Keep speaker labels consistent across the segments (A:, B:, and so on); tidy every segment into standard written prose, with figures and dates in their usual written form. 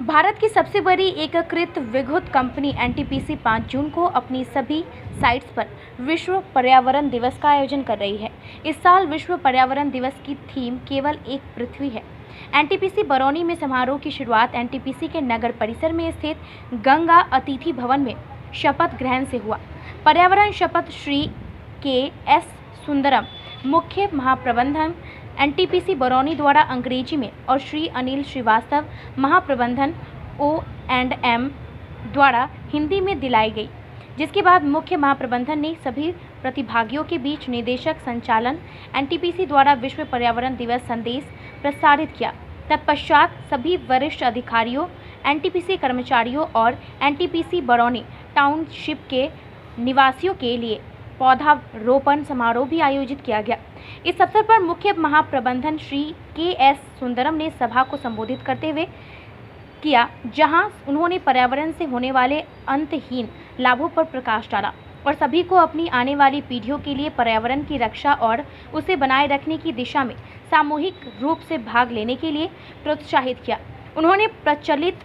A: भारत की सबसे बड़ी एकीकृत विद्युत कंपनी एनटीपीसी 5 जून को अपनी सभी साइट्स पर विश्व पर्यावरण दिवस का आयोजन कर रही है। इस साल विश्व पर्यावरण दिवस की थीम केवल एक पृथ्वी है। एनटीपीसी बरौनी में समारोह की शुरुआत एनटीपीसी के नगर परिसर में स्थित गंगा अतिथि भवन में शपथ ग्रहण से हुआ। पर्यावरण शपथ श्री के.एस. सुंदरम, मुख्य महाप्रबंधक एनटीपीसी बरौनी द्वारा अंग्रेजी में और श्री अनिल श्रीवास्तव, महाप्रबंधन O&M द्वारा हिंदी में दिलाई गई, जिसके बाद मुख्य महाप्रबंधन ने सभी प्रतिभागियों के बीच निदेशक संचालन एनटीपीसी द्वारा विश्व पर्यावरण दिवस संदेश प्रसारित किया। तत्पश्चात सभी वरिष्ठ अधिकारियों, एनटीपीसी कर्मचारियों और एनटीपीसी बरौनी टाउनशिप के निवासियों के लिए पौधारोपण समारोह भी आयोजित किया गया। इस अवसर पर मुख्य महाप्रबंधन श्री के.एस. सुंदरम ने सभा को संबोधित करते हुए किया, जहां उन्होंने पर्यावरण से होने वाले अंतहीन लाभों पर प्रकाश डाला और सभी को अपनी आने वाली पीढ़ियों के लिए पर्यावरण की रक्षा और उसे बनाए रखने की दिशा में सामूहिक रूप से भाग लेने के लिए प्रोत्साहित किया। उन्होंने प्रचलित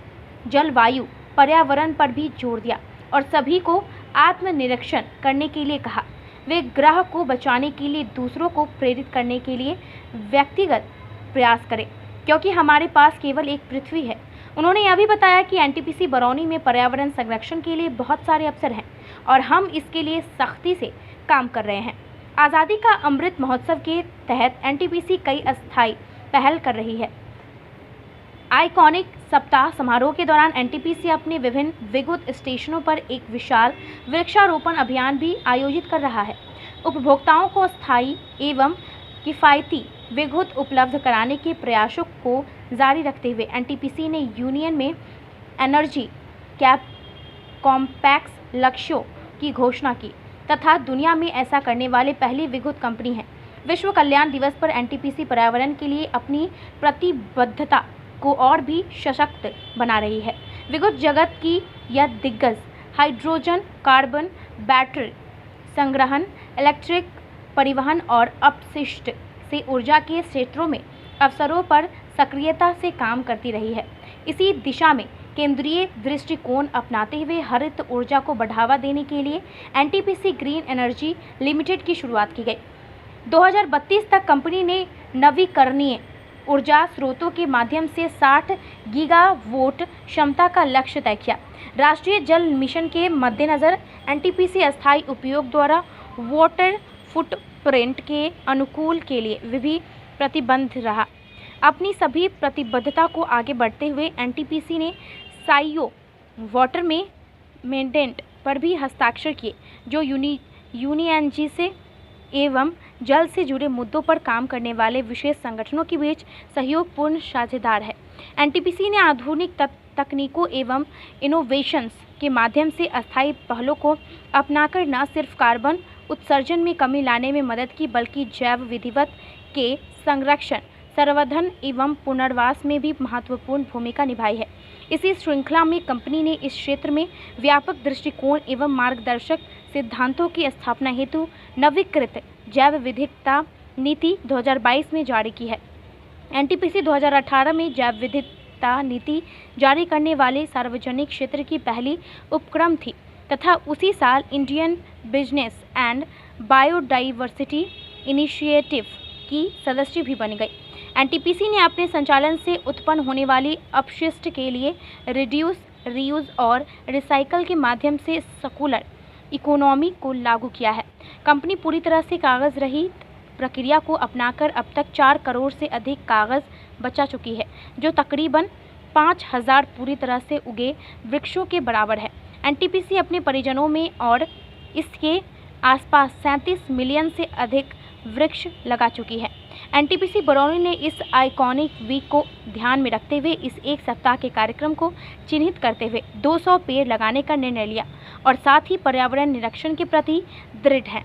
A: जलवायु पर्यावरण पर भी जोर दिया और सभी को आत्मनिरीक्षण करने के लिए कहा। वे ग्रह को बचाने के लिए दूसरों को प्रेरित करने के लिए व्यक्तिगत प्रयास करें, क्योंकि हमारे पास केवल एक पृथ्वी है। उन्होंने यह भी बताया कि एनटीपीसी बरौनी में पर्यावरण संरक्षण के लिए बहुत सारे अवसर हैं और हम इसके लिए सख्ती से काम कर रहे हैं। आज़ादी का अमृत महोत्सव के तहत एनटीपीसी कई अस्थायी पहल कर रही है। आइकॉनिक सप्ताह समारोह के दौरान एनटीपीसी अपने विभिन्न विद्युत स्टेशनों पर एक विशाल वृक्षारोपण अभियान भी आयोजित कर रहा है। उपभोक्ताओं को स्थायी एवं किफ़ायती विद्युत उपलब्ध कराने के प्रयासों को जारी रखते हुए एनटीपीसी ने यूनियन में एनर्जी कॉम्पैक्ट लक्ष्यों की घोषणा की तथा दुनिया में ऐसा करने वाले पहली विद्युत कंपनी है। विश्व कल्याण दिवस पर एनटीपीसी पर्यावरण के लिए अपनी प्रतिबद्धता को और भी सशक्त बना रही है। विद्युत जगत की यह दिग्गज हाइड्रोजन, कार्बन, बैटरी संग्रहण, इलेक्ट्रिक परिवहन और अपशिष्ट से ऊर्जा के क्षेत्रों में अवसरों पर सक्रियता से काम करती रही है। इसी दिशा में केंद्रीय दृष्टिकोण अपनाते हुए हरित ऊर्जा को बढ़ावा देने के लिए एनटीपीसी ग्रीन एनर्जी लिमिटेड की शुरुआत की गई। 2032 तक कंपनी ने नवीकरणीय ऊर्जा स्रोतों के माध्यम से 60 गीगावाट क्षमता का लक्ष्य तय किया। राष्ट्रीय जल मिशन के मद्देनज़र एनटीपीसी अस्थायी उपयोग द्वारा वाटर फुटप्रिंट के अनुकूल के लिए भी प्रतिबद्ध रहा। अपनी सभी प्रतिबद्धता को आगे बढ़ते हुए एनटीपीसी ने साइयो वाटर में मेंटेनेंट पर भी हस्ताक्षर किए, जो यूनियनजी से एवं जल से जुड़े मुद्दों पर काम करने वाले विशेष संगठनों के बीच सहयोगपूर्ण साझेदार है। एनटीपीसी ने आधुनिक तकनीकों एवं इनोवेशंस के माध्यम से अस्थायी पहलों को अपनाकर न सिर्फ कार्बन उत्सर्जन में कमी लाने में मदद की, बल्कि जैव विविधता के संरक्षण, संवर्धन एवं पुनर्वास में भी महत्वपूर्ण भूमिका निभाई है। इसी श्रृंखला में कंपनी ने इस क्षेत्र में व्यापक दृष्टिकोण एवं मार्गदर्शक सिद्धांतों की स्थापना हेतु नवीकृत जैव विविधता नीति 2022 में जारी की है। एनटीपीसी 2018 में जैव विविधता नीति जारी करने वाले सार्वजनिक क्षेत्र की पहली उपक्रम थी तथा उसी साल Indian business and biodiversity initiative की सदस्य भी बन गई। एनटीपीसी ने अपने संचालन से उत्पन्न होने वाली अपशिष्ट के लिए रिड्यूस, रीयूज और रिसाइकल के माध्यम से सर्कुलर इकोनॉमी को लागू किया है। कंपनी पूरी तरह से कागज रहित प्रक्रिया को अपनाकर अब तक 4 करोड़ से अधिक कागज बचा चुकी है, जो तकरीबन 5000 पूरी तरह से उगे वृक्षों के बराबर है। एनटीपीसी अपने परिजनों में और इसके आसपास 37 मिलियन से अधिक वृक्ष लगा चुकी है। एनटीपीसी बरौनी ने इस आइकॉनिक वीक को ध्यान में रखते हुए इस एक सप्ताह के कार्यक्रम को चिन्हित करते हुए 200 पेड़ लगाने का निर्णय लिया और साथ ही पर्यावरण निरीक्षण के प्रति दृढ़ है।